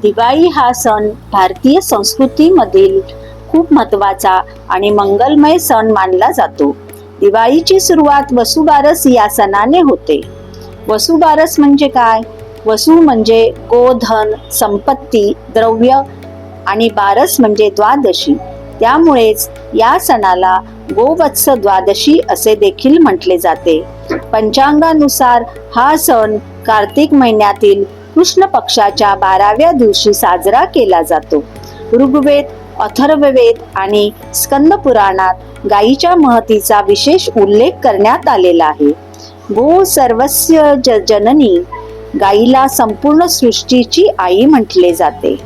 दिवाळी हा सण भारतीय संस्कृतीमधील खूप महत्त्वाचा आणि मंगलमय सण मानला जातो. दिवाळीची सुरुवात वसुबारस या सणाने होते. वसुबारस म्हणजे काय? वसु म्हणजे गोधन, संपत्ती, द्रव्य आणि बारस म्हणजे द्वादशी. त्यामुळेच या सणाला गोवत्स द्वादशी असे देखील म्हटले जाते. पंचांगानुसार हा सण कार्तिक महिन्यातील कृष्ण पक्षाच्या 12व्या दिवशी साजरा केला जातो. ऋग्वेद, अथर्ववेद आणि स्कंद पुराणात गायीच्या महतीचा विशेष उल्लेख करण्यात आलेला आहे. गो सर्वस्य जननी, गायीला संपूर्ण सृष्टीची आई म्हटले जाते.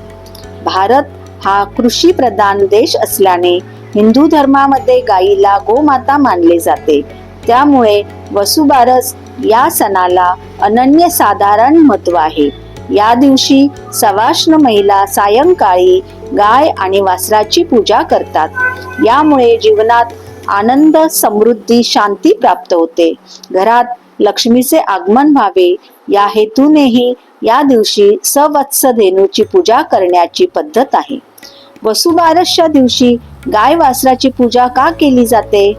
भारत हा कृषी प्रधान देश असल्याने हिंदू धर्मामध्ये गायीला गोमाता मानले जाते. त्यामुळे वसुबारस या सणाला अनन्यसाधारण महत्त्व आहे. या दिवशी सवाष्ण महिला सायंकाळी गाय आणि वासराची पूजा करतात. यामुळे जीवनात आनंद, समृद्धी, शांती प्राप्त होते. घरात लक्ष्मीचे आगमन व्हावे या हेतूनेही या दिवशी सवत्स धेनूची पूजा करण्याची पद्धत आहे. वसुबारसच्या दिवशी गाय वासराची पूजा का केली जाते?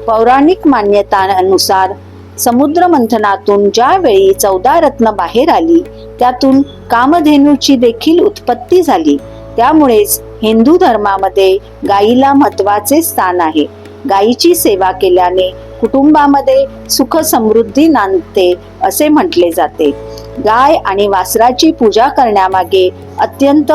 पौराणिक मान्यतानुसार समुद्र मंथनातून ज्यावेळी 14 रत्न बाहेर आली, त्यातून कामधेनूची देखील उत्पत्ती झाली. त्यामुळेच हिंदू धर्मामध्ये गायीला महत्त्वाचे स्थान आहे. गायीची सेवा केल्याने कुटुंबामध्ये सुख समृद्धी नांदते असे म्हटले जाते. गाय आणि वासराची पूजा करण्यामागे अत्यंत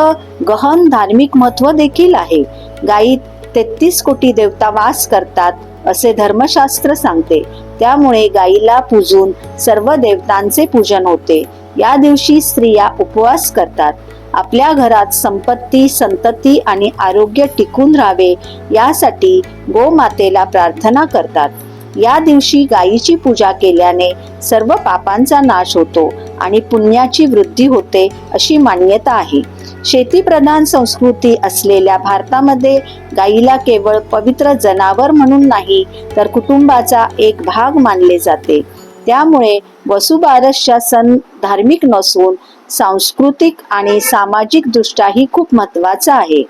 गहन धार्मिक महत्त्व देखील आहे. गायीत 33 कोटी देवता वास करतात असे धर्मशास्त्र सांगते. त्यामुळे गायीला पूजून सर्व देवतांचे पूजन होते. या दिवशी स्त्रिया उपवास करतात. आपल्या घरात संपत्ती, संतती आणि आरोग्य टिकून राहावे यासाठी गोमातेला प्रार्थना करतात. या दिवशी गायीची पूजा केल्याने सर्व पापांचा नाश होतो आणि पुण्याची वृद्धी होते अशी मान्यता आहे. शेतीप्रधान संस्कृती असलेल्या भारतामध्ये गायीला केवळ पवित्र जनावर म्हणून नाही, तर कुटुंबाचा एक भाग मानले जाते. त्यामुळे वसुबारसचा सण धार्मिक नसून सांस्कृतिक आणि सामाजिक दृष्ट्याही खूप महत्त्वाचा आहे.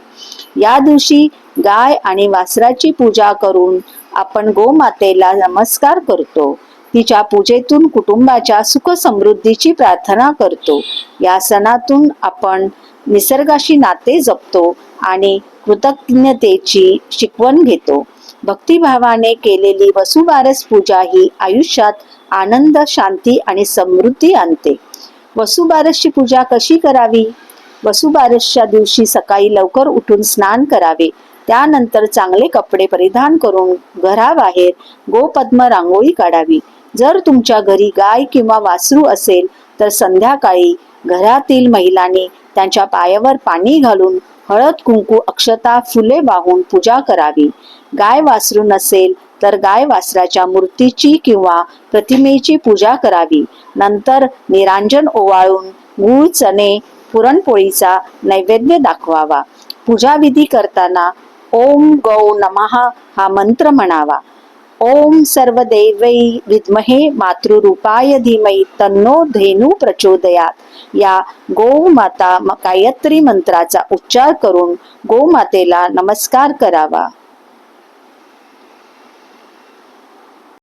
या दिवशी गाय आणि वासराची पूजा करून आपण गोमातेला नमस्कार करतो. तिच्या पूजेतून कुटुंबाच्या सुख समृद्धीची प्रार्थना करतो. या सणातून आपण निसर्गाशी नाते जपतो आणि कृतज्ञतेची शिकवण घेतो. भक्तिभावाने केलेली वसुबारस पूजा ही आयुष्यात आनंद, शांती आणि समृद्धी आणते. वसुबारसची पूजा कशी करावी? वसुबारसच्या दिवशी सकाळी लवकर उठून स्नान करावे. त्यानंतर चांगले कपडे परिधान करून घराबाहेर गोपद्म रांगोळी काढावी. जर तुमच्या घरी गाय किंवा वासरू असेल तर संध्याकाळी घरातील महिलांनी त्यांच्या पायावर पाणी घालून हळद, कुंकू, अक्षता, फुले वाहून पूजा करावी. गाय वासरू नसेल तर गाय वासराच्या मूर्तीची किंवा प्रतिमेची पूजा करावी. नंतर निरांजन ओवाळून गूळ, चणे, पुरणपोळीचा नैवेद्य दाखवावा. पूजाविधी करताना ओम गौ नमः हा मंत्र म्हणावा. ओम सर्वदेवै विद्महे मातृरूपाय धीमहि तन्नो धेनू प्रचोदयात या गोमाता गायत्री मंत्राचा उच्चार करून गोमातेला नमस्कार करावा.